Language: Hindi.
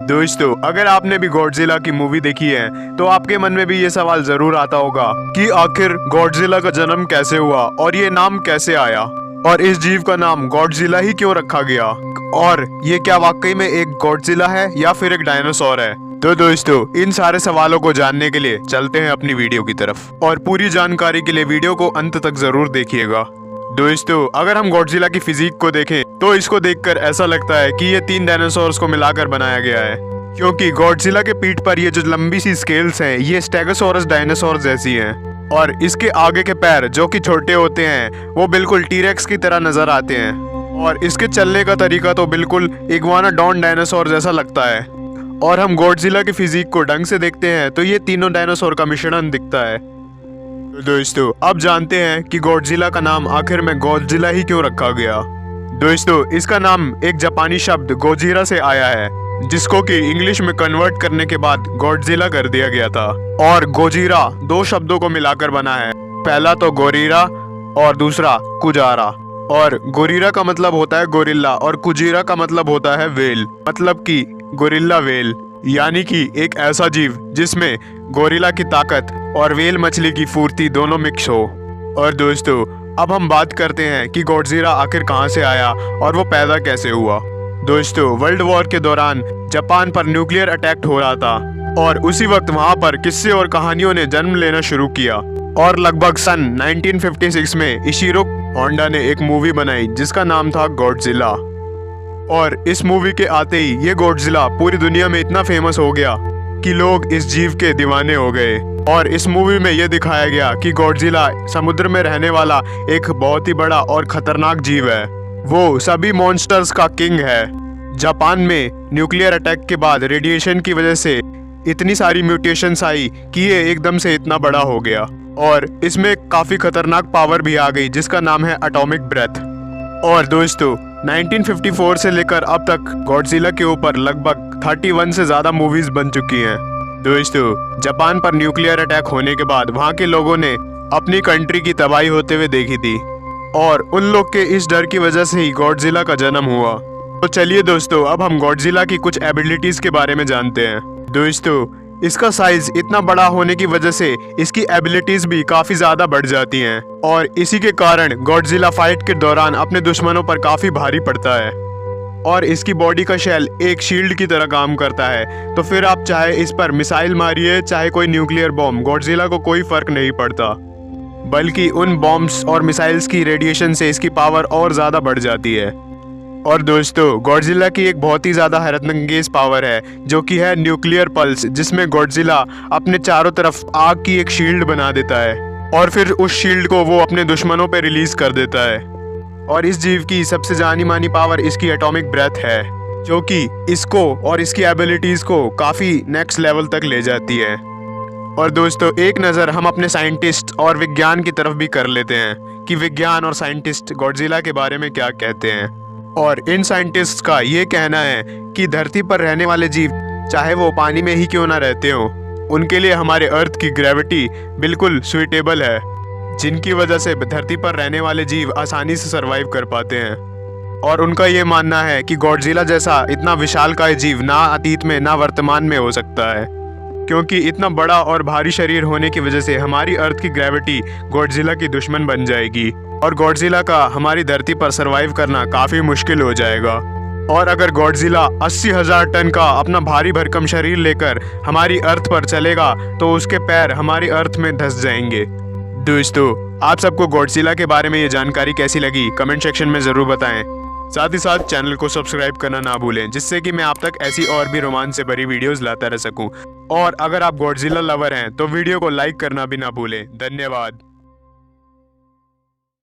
दोस्तों, अगर आपने भी गॉडजिला की मूवी देखी है तो आपके मन में भी ये सवाल जरूर आता होगा कि आखिर गॉडजिला का जन्म कैसे हुआ और ये नाम कैसे आया और इस जीव का नाम गॉडजिला ही क्यों रखा गया और ये क्या वाकई में एक गॉडजिला है या फिर एक डायनासोर है। तो दोस्तों, इन सारे सवालों को जानने के लिए चलते हैं अपनी वीडियो की तरफ और पूरी जानकारी के लिए वीडियो को अंत तक जरूर देखिएगा। दोस्तों, अगर हम गॉडजिला की फिजिक को देखें तो इसको देखकर ऐसा लगता है कि ये 3 डायनासोर्स को मिलाकर बनाया गया है, क्योंकि गॉडजिला के पीठ पर ये जो लंबी सी स्केल्स हैं ये स्टेगोसॉरस डायनासोर जैसी हैं और इसके आगे के पैर जो कि छोटे होते हैं वो बिल्कुल टीरेक्स की तरह नजर आते हैं और इसके चलने का तरीका तो बिल्कुल इग्वानाडॉन डायनासोर जैसा लगता है। और हम गॉडजिला की फिजिक को ढंग से देखते हैं तो ये तीनों डायनासोर का मिश्रण दिखता है। तो दोस्तों, अब जानते हैं कि गॉडजिला का नाम आखिर में गॉडजिला ही क्यों रखा गया। दोस्तों, इसका नाम एक जापानी शब्द गोजीरा से आया है, जिसको कि इंग्लिश में कन्वर्ट करने के बाद गॉडजिला कर दिया गया था। और गोजीरा 2 शब्दों को मिलाकर बना है, पहला तो गोरीरा और दूसरा कुजारा। और गोरीरा का मतलब होता है गोरिल्ला और कुजीरा का मतलब होता है वेल, मतलब कि गोरिल्ला वेल, यानी कि एक ऐसा जीव जिसमें गोरिल्ला की ताकत और वेल मछली की फुर्ती दोनों मिक्स हो। और दोस्तों, अब हम बात करते हैं कि गॉडजिला आखिर कहां से आया और वो पैदा कैसे हुआ। दोस्तों, वर्ल्ड वॉर के दौरान जापान पर न्यूक्लियर अटैक हो रहा था और उसी वक्त वहां पर किस्से और कहानियों ने जन्म लेना शुरू किया और लगभग सन 1956 में इशिरो होंडा ने एक मूवी बनाई जिसका नाम था गॉडजिला। और इस मूवी के आते ही ये गॉडजिला पूरी दुनिया में इतना फेमस हो गया कि लोग इस जीव के दीवाने हो गए। और इस मूवी में यह दिखाया गया कि गॉडजिला समुद्र में रहने वाला एक बहुत ही बड़ा और खतरनाक जीव है, वो सभी मॉन्स्टर्स का किंग है। जापान में न्यूक्लियर अटैक के बाद रेडिएशन की वजह से इतनी सारी म्यूटेशंस आई कि ये एकदम से इतना बड़ा हो गया और इसमें काफ़ी खतरनाक पावर भी आ गई जिसका नाम है एटॉमिक ब्रेथ। और दोस्तों, 1954 से लेकर अब तक गॉडजिला के ऊपर लगभग 31 से ज़्यादा मूवीज बन चुकी हैं। दोस्तों, जापान पर न्यूक्लियर अटैक होने के बाद वहाँ के लोगों ने अपनी कंट्री की तबाही होते हुए देखी थी और उन लोग के इस डर की वजह से ही गॉडजिला का जन्म हुआ। तो चलिए दोस्तों, अब हम गॉडजिला की कुछ एबिलिटीज़ के बारे में जानते हैं। दोस्तों, इसका साइज इतना बड़ा होने की वजह से इसकी एबिलिटीज भी काफी ज्यादा बढ़ जाती हैं और इसी के कारण गॉडजिला फाइट के दौरान अपने दुश्मनों पर काफी भारी पड़ता है और इसकी बॉडी का शेल एक शील्ड की तरह काम करता है। तो फिर आप चाहे इस पर मिसाइल मारिए चाहे कोई न्यूक्लियर बॉम्ब, गॉडजिला को कोई फर्क नहीं पड़ता, बल्कि उन बॉम्ब्स और मिसाइल्स की रेडिएशन से इसकी पावर और ज्यादा बढ़ जाती है। और दोस्तों, गॉडजिला की एक बहुत ही ज़्यादा हैरतअंगेज पावर है जो कि है न्यूक्लियर पल्स, जिसमें गॉडजिला अपने चारों तरफ आग की एक शील्ड बना देता है और फिर उस शील्ड को वो अपने दुश्मनों पे रिलीज कर देता है। और इस जीव की सबसे जानी मानी पावर इसकी एटॉमिक ब्रेथ है, जो कि इसको और इसकी एबिलिटीज़ को काफ़ी नेक्स्ट लेवल तक ले जाती है। और दोस्तों, एक नज़र हम अपने साइंटिस्ट और विज्ञान की तरफ भी कर लेते हैं कि विज्ञान और साइंटिस्ट गॉडजिला के बारे में क्या कहते हैं। और इन साइंटिस्ट्स का ये कहना है कि धरती पर रहने वाले जीव, चाहे वो पानी में ही क्यों ना रहते हो, उनके लिए हमारे अर्थ की ग्रेविटी बिल्कुल सुइटेबल है, जिनकी वजह से धरती पर रहने वाले जीव आसानी से सरवाइव कर पाते हैं। और उनका ये मानना है कि गॉडजिला जैसा इतना विशालकाय जीव ना अतीत में ना वर्तमान में हो सकता है, क्योंकि इतना बड़ा और भारी शरीर होने की वजह से हमारी अर्थ की ग्रेविटी गॉडजिला की दुश्मन बन जाएगी और गॉडजिला का हमारी धरती पर सरवाइव करना काफ़ी मुश्किल हो जाएगा। और अगर गॉडजिला 80,000 टन का अपना भारी भरकम शरीर लेकर हमारी अर्थ पर चलेगा तो उसके पैर हमारी अर्थ में धंस जाएंगे। दोस्तों, आप सबको गॉडजिला के बारे में ये जानकारी कैसी लगी कमेंट सेक्शन में ज़रूर बताएं। साथ ही साथ चैनल को सब्सक्राइब करना ना भूलें, जिससे कि मैं आप तक ऐसी और भी रोमांच से भरी वीडियोस लाता रह सकूं। और अगर आप गॉडजिला लवर हैं तो वीडियो को लाइक करना भी ना भूलें। धन्यवाद।